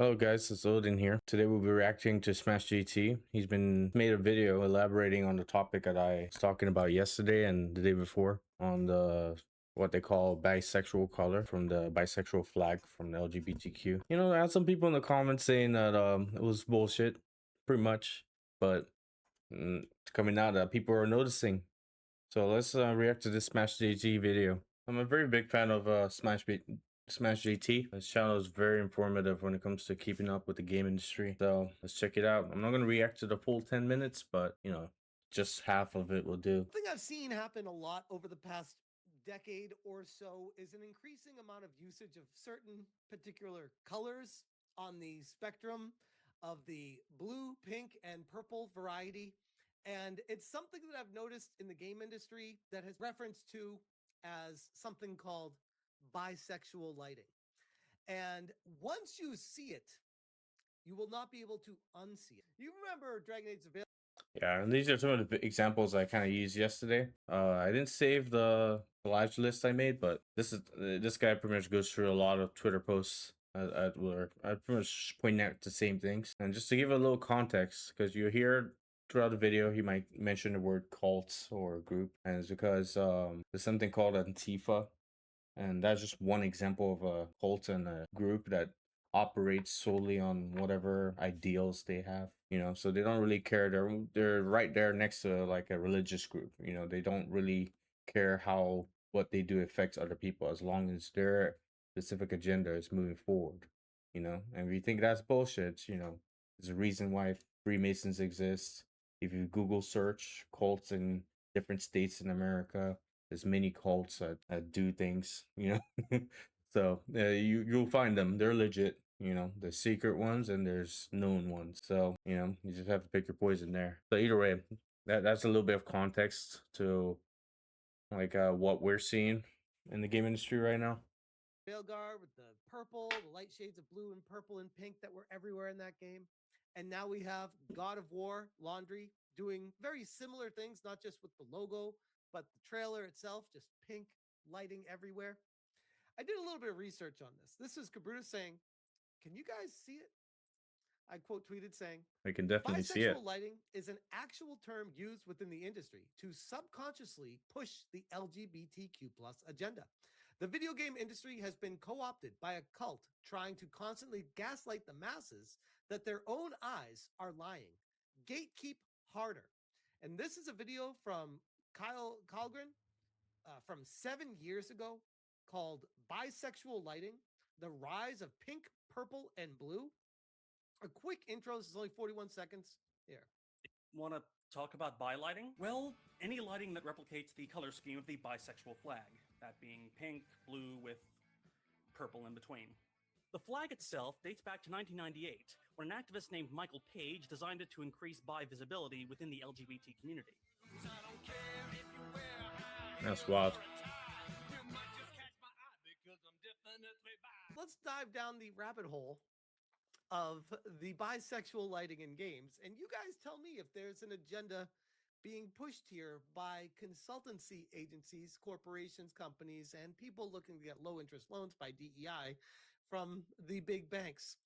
Hello guys, it's Odin here. Today we'll be reacting to Smash GT. He's been made a video elaborating on the topic that I was talking about yesterday and the day before on the what they call bisexual color from the bisexual flag from the LGBTQ. You know, I had some people in the comments saying that it was bullshit, pretty much, but it's coming out that people are noticing. So let's react to this Smash GT video. I'm a very big fan of Smash GT. His channel is very informative when it comes to keeping up with the game industry. So let's check it out. I'm not going to react to the full 10 minutes, but you know, just half of it will do. Thing I've seen happen a lot over the past decade or so is an increasing amount of usage of certain particular colors on the spectrum of the blue, pink, and purple variety. And it's something that I've noticed in the game industry that has reference to as something called bisexual lighting. And once you see it, you will not be able to unsee it. You remember Dragon Age Avail? Yeah, and these are some of the examples I kind of used yesterday. I didn't save the collage list I made, but this guy pretty much goes through a lot of Twitter posts where I pretty much point out the same things. And just to give a little context, because you hear throughout the video, he might mention the word cult or group, and it's because there's something called Antifa, and that's just one example of a cult and a group that operates solely on whatever ideals they have, you know. So they don't really care. They're right there next to like a religious group, you know. They don't really care how what they do affects other people as long as their specific agenda is moving forward, you know. And if you think that's bullshit, you know, there's a reason why Freemasons exist. If you Google search cults in different states in America, there's many cults that do things, you know. So you'll find them. They're legit. You know, there's secret ones and there's known ones. So you know, you just have to pick your poison there. So either way, that's a little bit of context to like what we're seeing in the game industry right now. Veilguard with the purple, the light shades of blue and purple and pink that were everywhere in that game. And now we have God of War, Laundry, doing very similar things, not just with the logo, but the trailer itself, just pink lighting everywhere. I did a little bit of research on this. This is Kabruta saying, can you guys see it? I quote tweeted saying, I can definitely see it. bisexual lighting is an actual term used within the industry to subconsciously push the LGBTQ plus agenda. The video game industry has been co opted by a cult trying to constantly gaslight the masses that their own eyes are lying. Gatekeep harder. And this is a video from Kyle Kalgren from 7 years ago called Bisexual Lighting: The Rise of Pink, Purple, and Blue. A quick intro. This is only 41 seconds. Here. Want to talk about bi-lighting? Well, any lighting that replicates the color scheme of the bisexual flag, that being pink, blue with purple in between. The flag itself dates back to 1998, when an activist named Michael Page designed it to increase bi visibility within the LGBT community. That's wild. Let's dive down the rabbit hole of the bisexual lighting in games. And you guys tell me if there's an agenda being pushed here by consultancy agencies, corporations, companies, and people looking to get low interest loans by DEI from the big banks.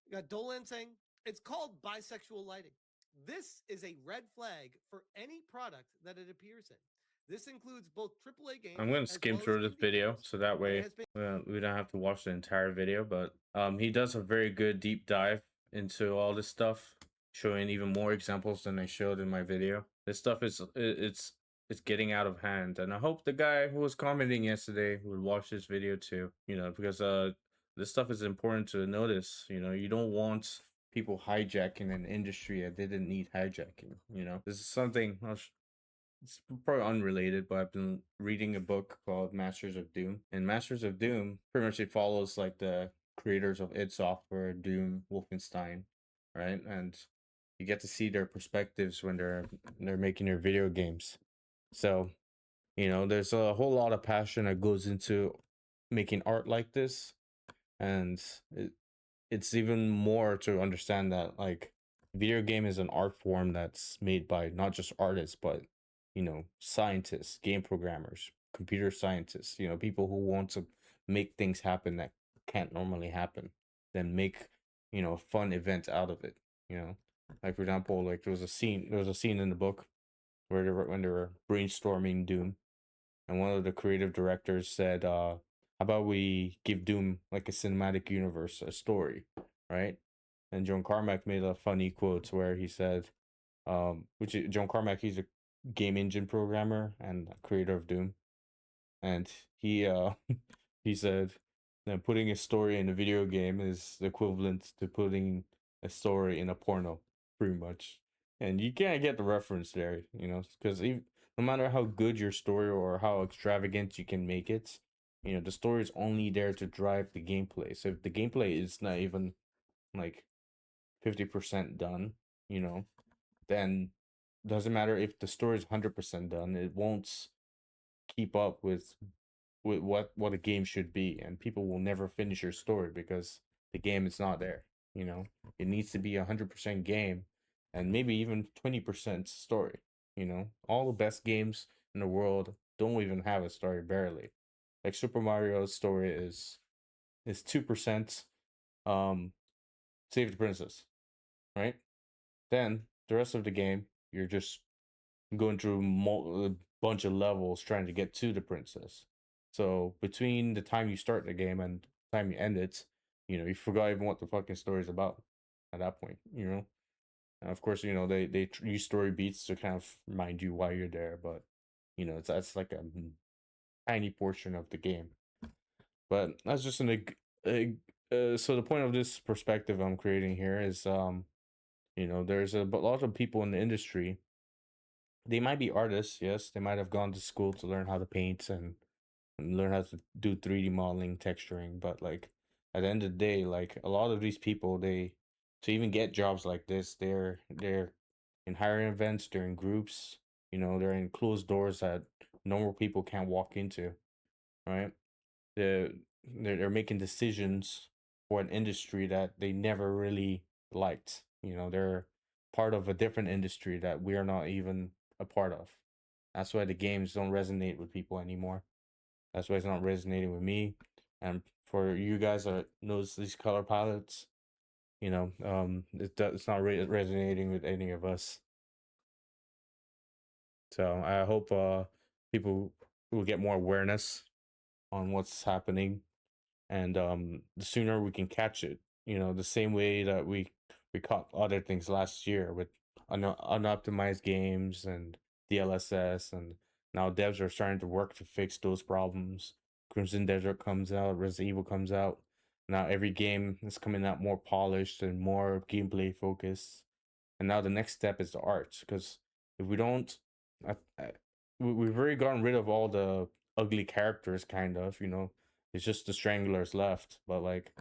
We got Dolan saying it's called bisexual lighting. This is a red flag for any product that it appears in. This includes both AAA games. I'm going to skim through this video so that way we don't have to watch the entire video. But he does a very good deep dive into all this stuff, showing even more examples than I showed in my video. This stuff it's getting out of hand, and I hope the guy who was commenting yesterday would watch this video too. You know, because this stuff is important to notice. You know, you don't want people hijacking an industry that didn't need hijacking. You know, this is something it's probably unrelated, but I've been reading a book called Masters of Doom. And Masters of Doom pretty much it follows like the creators of id Software, Doom, Wolfenstein, right? And you get to see their perspectives when they're making their video games. So, you know, there's a whole lot of passion that goes into making art like this. And it's even more to understand that like video game is an art form that's made by not just artists, but you know, scientists, game programmers, computer scientists, you know, people who want to make things happen that can't normally happen, then make, a fun event out of it. Like for example, like there was a scene in the book where when they were brainstorming Doom, and one of the creative directors said, "How about we give Doom like a cinematic universe, a story, right?" And John Carmack made a funny quote where he said, John Carmack, he's a game engine programmer and creator of Doom, and he said that putting a story in a video game is equivalent to putting a story in a porno, pretty much. And you can't get the reference there, because no matter how good your story or how extravagant you can make it, the story is only there to drive the gameplay. So if the gameplay is not even like 50% done, then doesn't matter if the story is 100% done, it won't keep up with what a game should be, and people will never finish your story because the game is not there. It needs to be 100% game, and maybe even 20% story. All the best games in the world don't even have a story, barely. Like Super Mario's story is 2%, save the princess, right? Then the rest of the game, you're just going through a bunch of levels trying to get to the princess. So between the time you start the game and the time you end it, you forgot even what the fucking story is about at that point. And of course, they use story beats to kind of remind you why you're there, but that's like a tiny portion of the game. But that's just so the point of this perspective I'm creating here is there's a lot of people in the industry. They might be artists, yes. They might have gone to school to learn how to paint and learn how to do 3D modeling, texturing. But like at the end of the day, like a lot of these people, they to even get jobs like this, they're in hiring events, they're in groups, they're in closed doors that normal people can't walk into, right? They're they're making decisions for an industry that they never really liked. They're part of a different industry that we're not even a part of. That's why the games don't resonate with people anymore. That's why it's not resonating with me. And for you guys that knows these color palettes, it's not resonating with any of us. So I hope people will get more awareness on what's happening, and the sooner we can catch it, the same way that we caught other things last year with unoptimized games and DLSS, and now devs are starting to work to fix those problems. Crimson Desert comes out, Resident Evil comes out. Now every game is coming out more polished and more gameplay focused. And now the next step is the art, because if we don't, we've already gotten rid of all the ugly characters, kind of. It's just the Stranglers left, but like,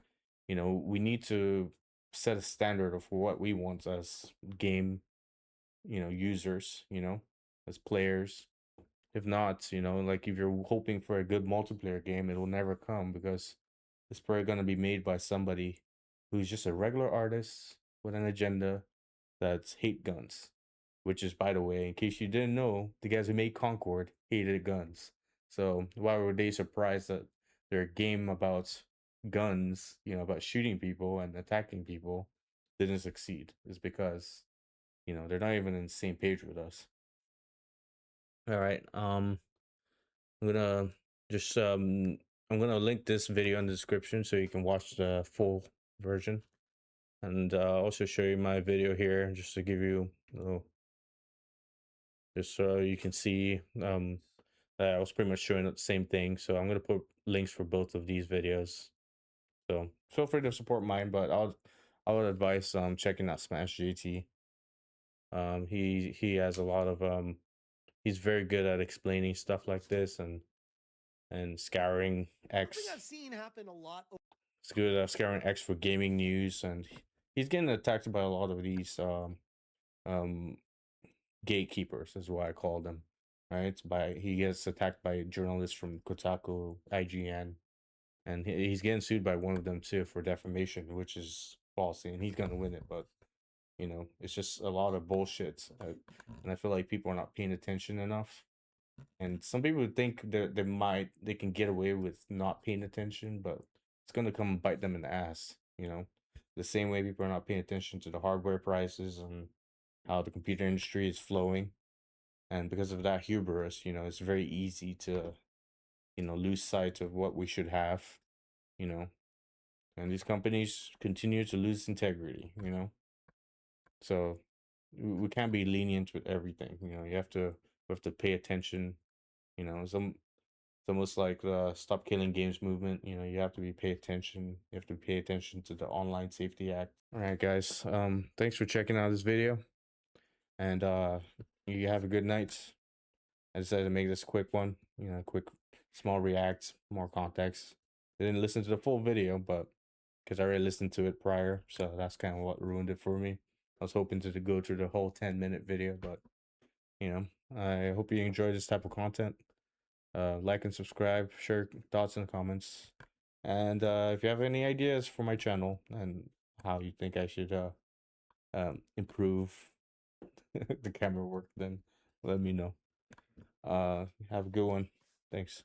we need to set a standard of what we want as game, users, as players. If not, like if you're hoping for a good multiplayer game, it will never come because it's probably gonna be made by somebody who's just a regular artist with an agenda that's hate guns. Which is, by the way, in case you didn't know, the guys who made Concord hated guns. So why were they surprised that their game about guns, about shooting people and attacking people, didn't succeed? Is because, they're not even on the same page with us. All right. I'm gonna just I'm gonna link this video in the description so you can watch the full version, and also show you my video here just to give you just so you can see that I was pretty much showing the same thing. So I'm gonna put links for both of these videos. So feel free to support mine, but I would advise checking out Smash JT. He has a lot of he's very good at explaining stuff like this and scouring X. Something I've seen happen a lot. It's good at scouring X for gaming news, and he's getting attacked by a lot of these um gatekeepers, is what I call them. Right? He gets attacked by journalists from Kotaku, IGN, and he's getting sued by one of them too for defamation, which is false, and he's gonna win it. But it's just a lot of bullshit, and I feel like people are not paying attention enough. And some people think that they can get away with not paying attention, but it's gonna come bite them in the ass. the same way people are not paying attention to the hardware prices and how the computer industry is flowing. And because of that hubris, it's very easy to, lose sight of what we should have, you know. And these companies continue to lose integrity. So we can't be lenient with everything. We have to pay attention. It's almost like the Stop Killing Games movement. You have to pay attention. You have to pay attention to the Online Safety Act. All right, guys. Thanks for checking out this video, and you have a good night. I decided to make this quick one. Quick, small react, more context. I didn't listen to the full video, but because I already listened to it prior, so that's kind of what ruined it for me. I was hoping to go through the whole 10-minute video, but I hope you enjoy this type of content. Like and subscribe, share thoughts in the comments, and if you have any ideas for my channel and how you think I should improve the camera work, then let me know. Have a good one. Thanks.